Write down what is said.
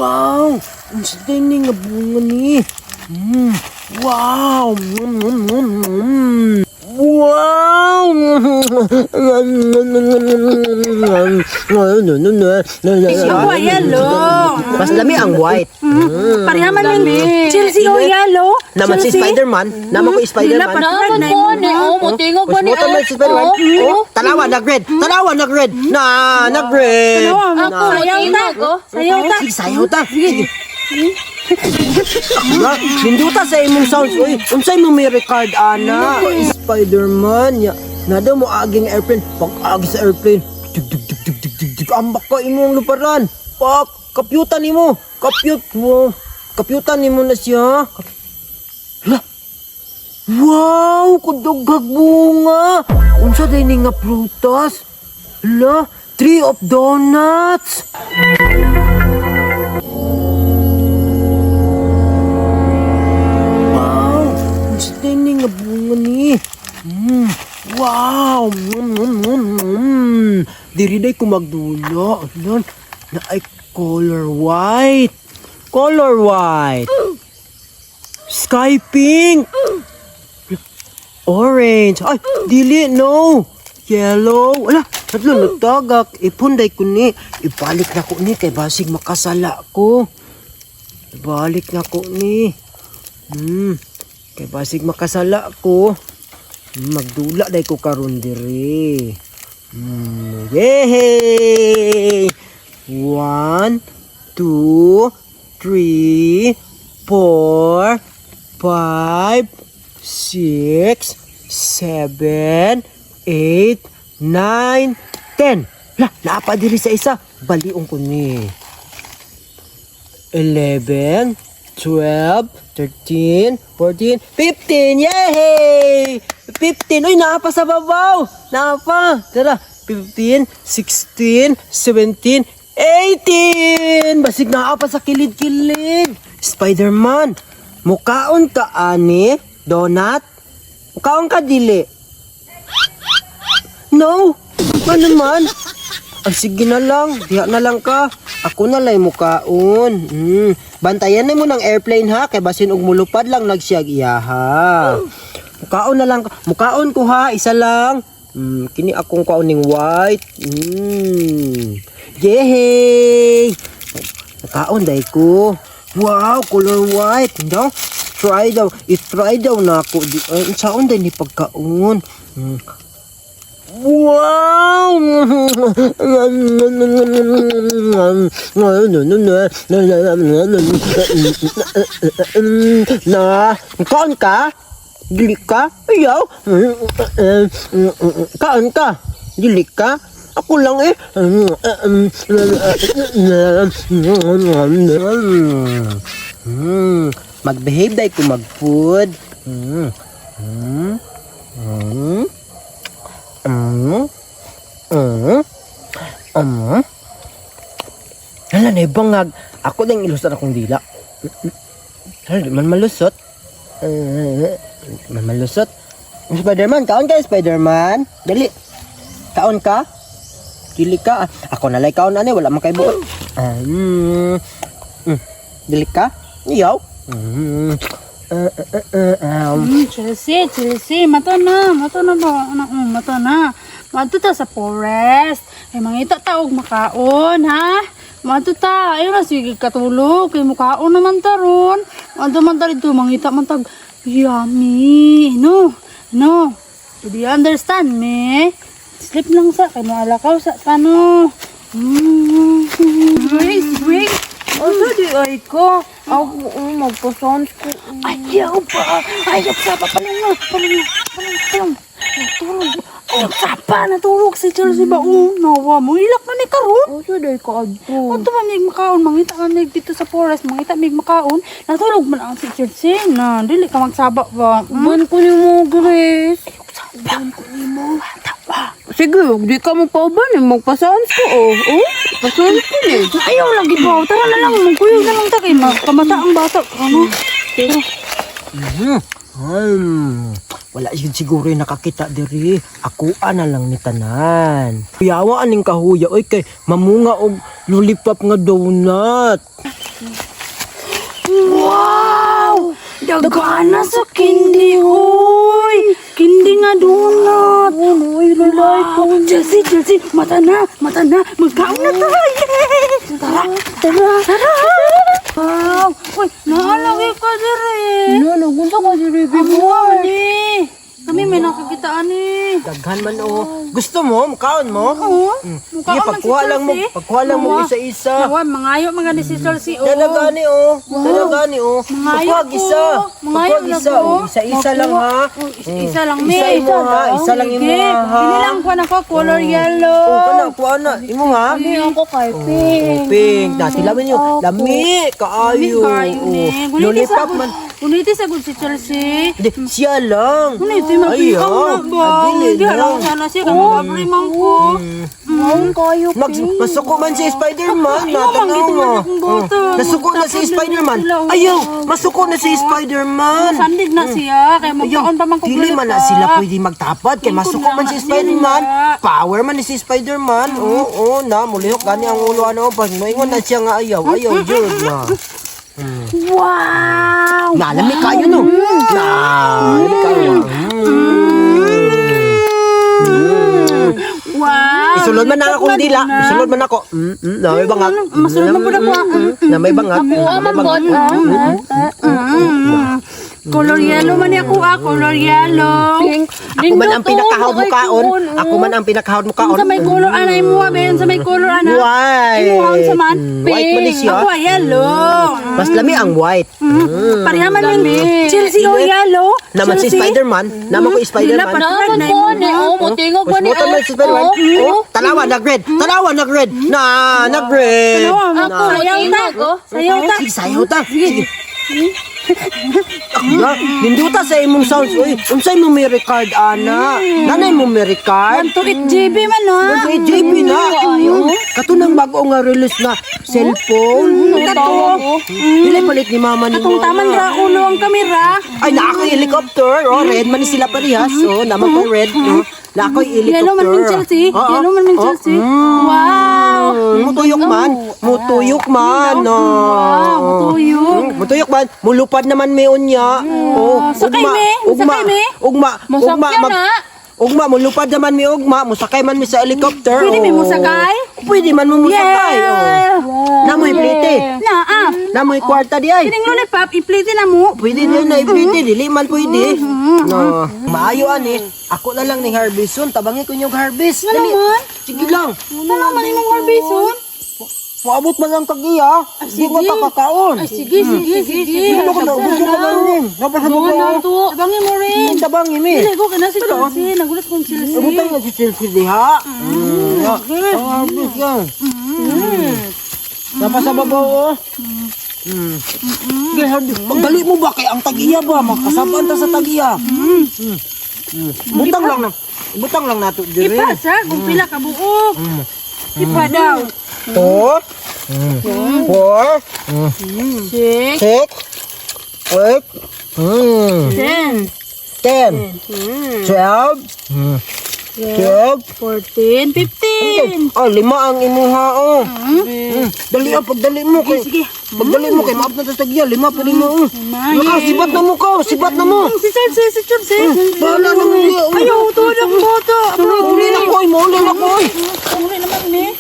Wow! Ang sting nga bunga ni. Wow! Wow! Isi o yellow. Mas lami ang white. Parihaman min Chelsea o yellow. Naman si Spider-Man. Naman ko Spider-Man. Naman ko ni Motingog Mas ba ni? mo naman si Spider-Man. Tanawa, nag-red. Tanawa, nag-red. Nag-red. Ako, motingog oh. Sayaw ta. Sige, sayaw ta. Sige. Ninduta sa imong sounds. Uy, unsay mo may record, ana? Spider-Man. Nada mo aging airplane. Pag-agi sa airplane. Ambak ka imong luparan. Kapyutan ni mo. Kapyutan ni mo na siya. Wow! Kudughag bunga! Unsa day ni nga prutas? Tree of donuts! Wow! Unsa day ni nga bunga ni? Wow! Diri day ko magdula. Na ay color white. Color white. Sky pink. Orange. Ay, dili, no. Yellow. Wala, tatlo nagtagak. Ipunday ko ni. Ibalik na ko ni kay basig makasala ko. Ibalik na ko ni. Kay basig makasala ko. Magdula day ko karon diri. Yay! 1, 2, 3, 4, 5, 6, 7, 8, 9, 10. Napa diri sa isa. Baliong ko ni. 11, 12, 13, 14, 15. Yay! 15. Uy, napa sa babaw. Napa. Tara. 15, 16, 17, 18. Basig napa sa kilid-kilid. Spider-Man. Mukaon ka, ani? Donut? Mukaon ka, dili? No! Ano naman? Sige na lang. Diha na lang ka. Ako na lang mukaon. Bantayan na mo ng airplane ha. Kay basin og mulupad lang nagsiyag iyaha. Mukaon na lang ka. Mukaon ko ha. Isa lang. Kini akong kauning white. Yay! Mukaon day ko. Wow, color white. No? Try daw. I-try daw na ako. Saan daw ni pagkaon? Wow! Kaon ka? Dili ka? Ayaw? Kaon ka? Dili ka? Ako lang eh. Mag-behave day ko mag-food. Hala na ibangag. Ako lang ilusot akong dila. Hala, di man malusot. Man malusot. Spider-Man, kaon ka, Spider-Man. Dali. Kaon ka? Dili ka. Ako nalay kaon ani, wala man kay buot. Dili ka? Iyaw. Chelsea, mato na ba? Mato na. Mato ta sa forest. Ay mangita ta og makaon, ha? Mato ta, ayo na sige katulog. Kay mukaon naman taron. Mato man ta dito mangita man tag yummy. No. Do you understand me? Sleep lang sa kay maalakaw sa pano. Break. Asa di ay ko? Ako magpa-sounds ko. Ayaw pa. Palang. Natulog si Chelsea ba? Nawa mo. Ilak na ni karon. Asa di ka adto? Kung man mig makaon, mangita ka na dito sa forest, mangita mig makaon, natulog man ang si Chelsea na. Dili ka magsaba ba? Ban ko ni mo, Grace. Ban ko ni mo. Tawa. Sige, di ka magpauban eh. Magpa-sounds ko, oh. Pa-sounds ko eh. Ayaw lagi ba? Tara na lang. Magkuyog na lang ta kay kamata ang bata. Ano? Wala yun siguro yung nakakita diri. Akuan na lang ni tanan. Kuyawa aning kahuya. Oy kay mamunga og lollipop nga donut. Wow! Dagana sa kindi, uy! Kindi nga donut! Uy, lalay ko. Chelsea, mata na! Magkaon na tayo! Tara! Wow! Uy, naalagi ka diri! Nagunta ka si Ribi Wow, ni! Kami may nakakitaan ni. Daghan man Gusto mo? Makaon mo? Oo. Sige, pagkuha lang mo isa-isa. Nawa, mangayo mga ni si Chelsea. Talagani Talagani Mangayo Pagkuha isa. Mangayo Pagkuha na isa. ko. Isa lang ha. Isa lang, me. Isa imo ha. Isa lang imo Sige, ha. Pinilang ko na ko, color yellow. Kuha na. Imo ha. Hindi ako kay Pink. Pink. Dati lamin nyo. Lami. Kaayo. Kayo ni. Lollipop man. Guniti sa good si Chelsea. Hindi, siya lang. Guniti mapikang na ba? Adili Hindi, lang. alam ko sana siya. Kaya magabrimang ko. Maun kayo, Masuko man si Spider-Man. Ayaw, Natanaw manggit mo. man akong bata. Nasuko na si Magtapos Spider-Man. sila, oh. Ayaw, masuko na si Spider-Man. Sandig na siya. Kaya magkaon pa man ko. Dili man na sila pwede magtapad kay masuko man si Spider-Man. Power man ni si Spider-Man. Oo, na mulihok gani ang ulo pag moingon na siya nga ayaw jud na. Wow! Nalami kayo no. Nalami kayo. Wow! Isulod man na akong dila. Isulod man ako. Na may bangat. Masulod man po na po. Na may bangat. Color yellow man ako color yellow. Ako man ang pinakahawd mo kaon. Ako man ang pinakahawd mo kaon. Sa may color anay mo, ben sa may color ana. White. Imo ang saman. White man ni siya. Ako yellow. Mas lami ang white. Pareha man ning Chelsea o yellow. Naman si Spider-Man. Naman ko si Spider-Man. Naman ko ni. Mutingog ba ni? Mas mo si Spider-Man. Talawa, nag-red. Nag-red. Nag-red. Ako sayaw ta. Sayaw ta. Sige, sayaw ta. Sige. Ninduta sa imong sounds. Uy, unsay mo may record, ana? Nanay mo may record? 128 GB man na. Kasi JP na. Kato nang bago nga release na cellphone. Kato. Dili palit ni mama ni Katong taman ra ulo ang kamera. Ay, na ako helicopter. Red man ni sila parehas. Naman ko red. Na ako helicopter. Yellow man min Chelsea. Yellow man min Chelsea. Wow. Mutuyok man. Mutuyok man. Mutuyok man. Mulupad naman may unya. Sakay me. Sakay me. Ugma, mulupad naman mi ugma. Musakay man mi sa helicopter. Pwede mi mo sakay? Pwede man mo musakay. Namoy plite. Na Namoy kwarta di ay. Kining lollipop, i-plate na mo. Pwede din na i-plite. Dili man pwede. No. Maayo ani. Ako na lang ni Harbison. Tabangin ko yung Harbis. Ano man? Sige lang. Ano naman imong harbison? Paabot man lang tagiya. Di ko kakakaon. Sige. Ano ko na? Ubus ko na rin. Napasabog ko. Tabangin mo rin. Tabangi mi. Dili ko kana si Chelsea. Nagulat kong Chelsea. Ubutay nga si Chelsea diha. Ang Harbis yan. Napasababaw oh. Pagdali mo ba kay ang tagiya ba? Magkasabaan ta sa tagiya. Butang lang nato diri. Ipasa kung pila ka buok. Ipa daw. 4 Six. 6 8 10. 10 12 14. 15. lima ang imuha oh. Dali pagdali mo kay Sige. pagdali mo kay maabot na sa tagiya, lima pa rin mo. Sibat na mo ko, sibat na mo. Si Chelsea. Bahala na mo. Ayaw, tuwa na ko. Uli na ko, uli na ko. Uli naman ni.